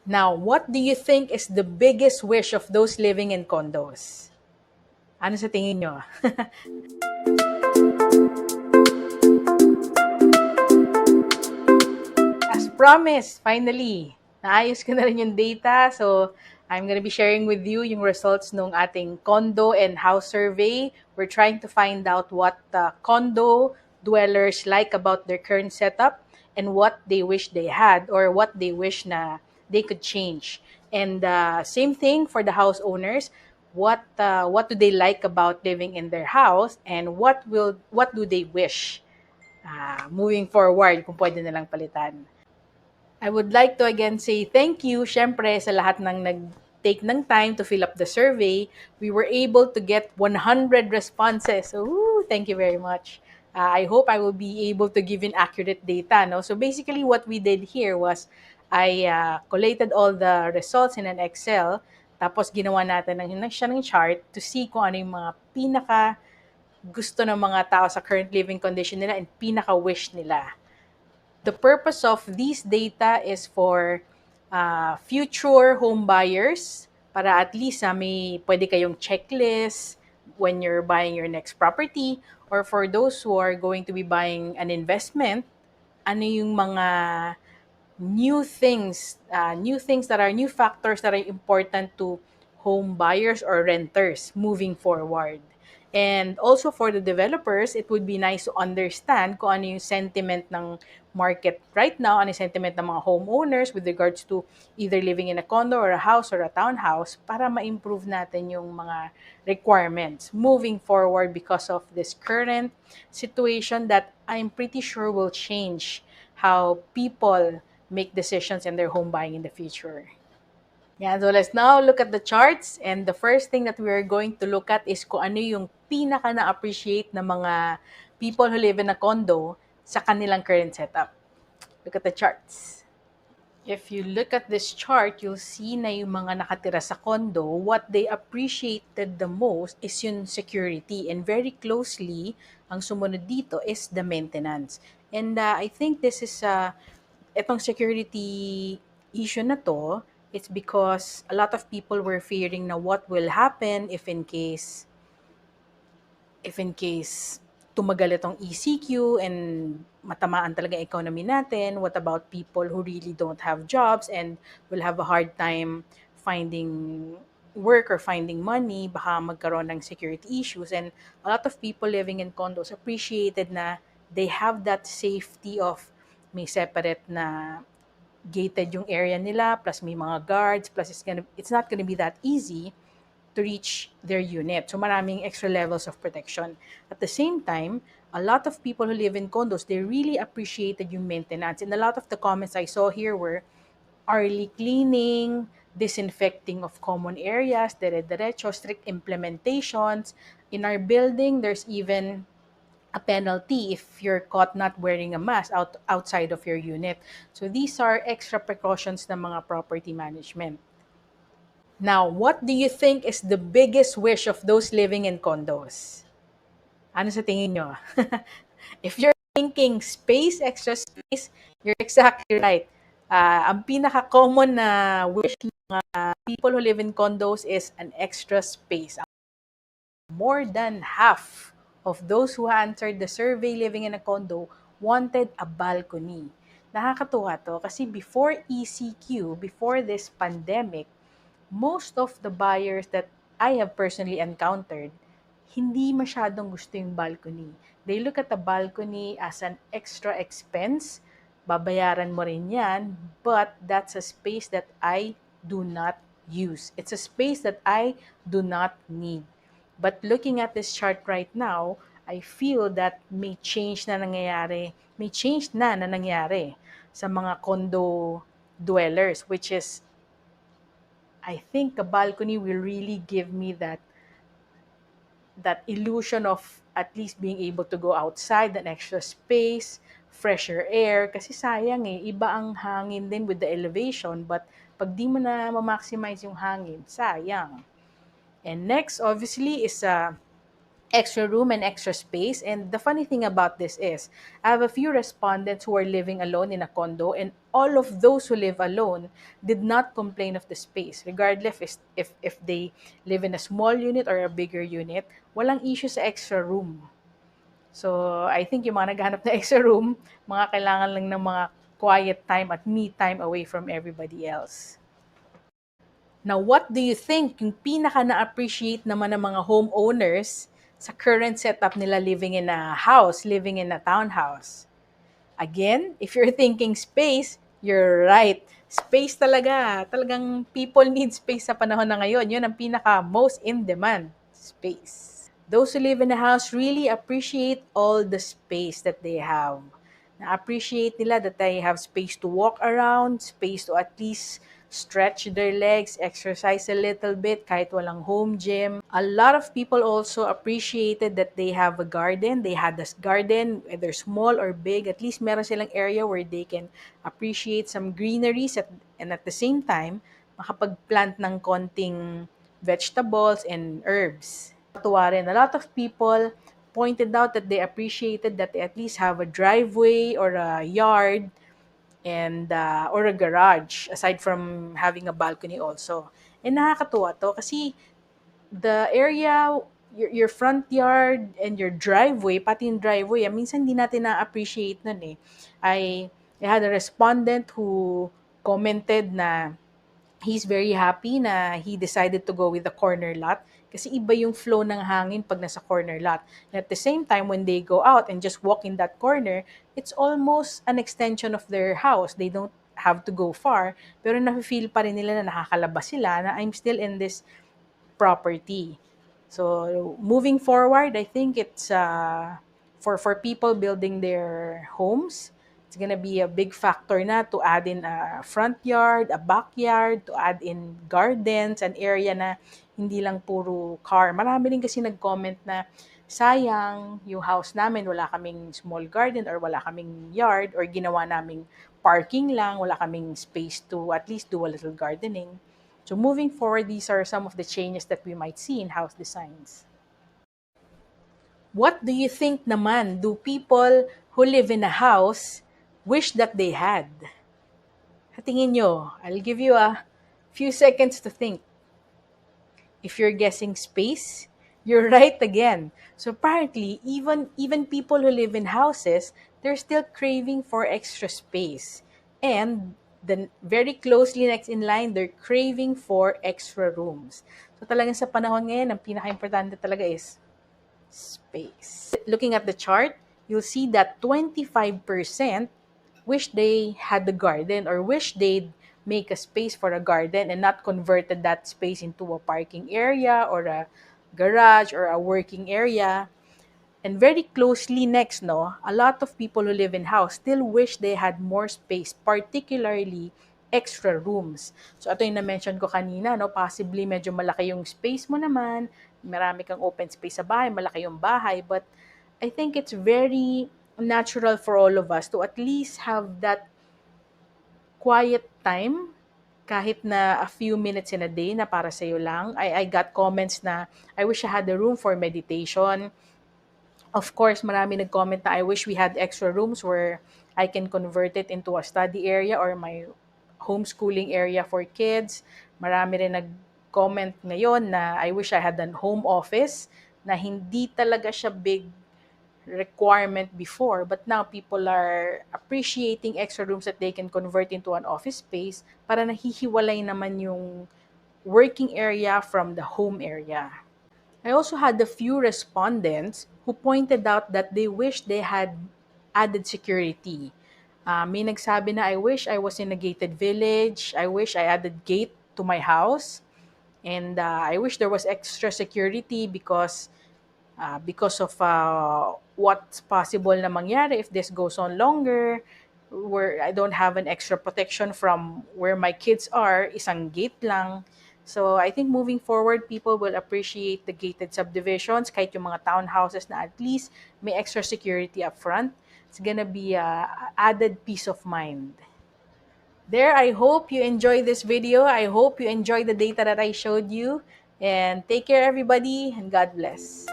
Now, what do you think is the biggest wish of those living in condos? Ano sa tingin nyo? As promised, finally, naayos ko na rin yung data. So, I'm gonna be sharing with you yung results ng ating condo and house survey. We're trying to find out what condo dwellers like about their current setup and what they wish they had or what they wish na they could change. And same thing for the house owners. What do they like about living in their house and what do they wish moving forward kung pwede nilang palitan. I would like to again say thank you, syempre, sa lahat ng nag-take ng time to fill up the survey. We were able to get 100 responses. So, thank you very much. I hope I will be able to give in accurate data. No? So, basically, what we did here was I collated all the results in an Excel. Tapos, ginawa natin siya ng chart to see kung ano yung mga pinaka gusto ng mga tao sa current living condition nila and pinaka-wish nila. The purpose of these data is for future home buyers para at least may pwede kayong checklist when you're buying your next property, or for those who are going to be buying an investment, ano yung mga new things that are new factors that are important to home buyers or renters moving forward. And also for the developers, it would be nice to understand kung ano yung sentiment ng market right now, ano yung sentiment ng mga homeowners with regards to either living in a condo or a house or a townhouse para ma-improve natin yung mga requirements moving forward because of this current situation that I'm pretty sure will change how people make decisions in their home buying in the future. Yeah, so let's now look at the charts, and the first thing that we are going to look at is kung ano yung pinaka na-appreciate ng mga people who live in a condo sa kanilang current setup. Look at the charts. If you look at this chart, you'll see na yung mga nakatira sa condo, what they appreciated the most is yung security. And very closely, ang sumunod dito is the maintenance. And I think this is, itong security issue na to, it's because a lot of people were fearing na what will happen if in case tumagal itong ECQ and matamaan talaga ang economy natin. What about people who really don't have jobs and will have a hard time finding work or finding money? Baka magkaroon ng security issues. And a lot of people living in condos appreciated na they have that safety of may separate na gated yung area nila, plus may mga guards, plus it's not gonna be that easy to reach their unit. So maraming extra levels of protection. At the same time, a lot of people who live in condos, they really appreciated yung maintenance. And a lot of the comments I saw here were early cleaning, disinfecting of common areas, dire-diretso, strict implementations. In our building, there's even a penalty if you're caught not wearing a mask outside of your unit. So these are extra precautions ng mga property management. Now, what do you think is the biggest wish of those living in condos? Ano sa tingin nyo? If you're thinking space, extra space, you're exactly right. Ang pinaka-common na wish ng mga people who live in condos is an extra space. More than half of those who answered the survey living in a condo wanted a balcony. Nakakatuwa to kasi before ECQ, before this pandemic, most of the buyers that I have personally encountered, hindi masyadong gusto yung balcony. They look at the balcony as an extra expense. Babayaran mo rin yan, but that's a space that I do not use. It's a space that I do not need. But looking at this chart right now, I feel that may change na nangyari sa mga condo dwellers, which is I think a balcony will really give me that illusion of at least being able to go outside, an extra space, fresher air. Kasi sayang iba ang hangin din with the elevation, but pag di mo na ma-maximize yung hangin, sayang. And next, obviously, is extra room and extra space. And the funny thing about this is, I have a few respondents who are living alone in a condo, and all of those who live alone did not complain of the space, regardless if they live in a small unit or a bigger unit. Walang issue sa extra room. So, I think yung mga naghahanap ng extra room, mga kailangan lang ng mga quiet time at me time away from everybody else. Now, what do you think yung pinaka na-appreciate naman ng mga homeowners sa current setup nila living in a house, living in a townhouse? Again, if you're thinking space, you're right. Space talaga. Talagang people need space sa panahon na ngayon. Yun ang pinaka most in demand, space. Those who live in a house really appreciate all the space that they have. Na-appreciate nila that they have space to walk around, space to at least stretch their legs, exercise a little bit kahit walang home gym. A lot of people also appreciated that they have a garden. They had this garden, whether small or big, at least meron silang area where they can appreciate some greeneries and at the same time, makapag-plant ng konting vegetables and herbs. Tuwa rin, a lot of people pointed out that they appreciated that they at least have a driveway or a yard and or a garage aside from having a balcony also. And nakakatuwa to kasi the area, your front yard and your driveway, pati yung driveway, minsan hindi natin na-appreciate nun eh. I had a respondent who commented na he's very happy na he decided to go with the corner lot kasi iba yung flow ng hangin pag nasa corner lot. And at the same time, when they go out and just walk in that corner, it's almost an extension of their house. They don't have to go far, pero nafe-feel pa rin nila na nakakalabas sila na I'm still in this property. So moving forward, I think it's for people building their homes, it's gonna be a big factor na to add in a front yard, a backyard, to add in gardens, an area na hindi lang puro car. Marami rin kasi nag-comment na sayang yung house namin, wala kaming small garden or wala kaming yard or ginawa naming parking lang, wala kaming space to at least do a little gardening. So moving forward, these are some of the changes that we might see in house designs. What do you think naman do people who live in a house wish that they had? Sa tingin nyo, I'll give you a few seconds to think. If you're guessing space, you're right again. So apparently, even people who live in houses, they're still craving for extra space. And then very closely next in line, they're craving for extra rooms. So talagang sa panahon ngayon, ang pinaka-importante talaga is space. Looking at the chart, you'll see that 25% wish they had the garden or wish they'd make a space for a garden and not converted that space into a parking area or a garage or a working area. And very closely next, no, a lot of people who live in house still wish they had more space, particularly extra rooms. So ito yung na-mention ko kanina, no, possibly medyo malaki yung space mo naman, marami kang open space sa bahay, malaki yung bahay, but I think it's very natural for all of us to at least have that quiet time kahit na a few minutes in a day na para sa'yo lang. I got comments na I wish I had a room for meditation. Of course, marami nag-comment na I wish we had extra rooms where I can convert it into a study area or my homeschooling area for kids. Marami rin nag-comment ngayon na I wish I had a home office na hindi talaga siya big requirement before, but now people are appreciating extra rooms that they can convert into an office space para nahihiwalay naman yung working area from the home area. I also had a few respondents who pointed out that they wish they had added security. May nagsabi na, I wish I was in a gated village. I wish I added gate to my house. And I wish there was extra security because of what's possible na mangyari if this goes on longer, where I don't have an extra protection from where my kids are, isang gate lang. So I think moving forward, people will appreciate the gated subdivisions, kahit yung mga townhouses na at least may extra security up front. It's gonna be a added peace of mind. There, I hope you enjoy this video. I hope you enjoy the data that I showed you. And take care, everybody, and God bless.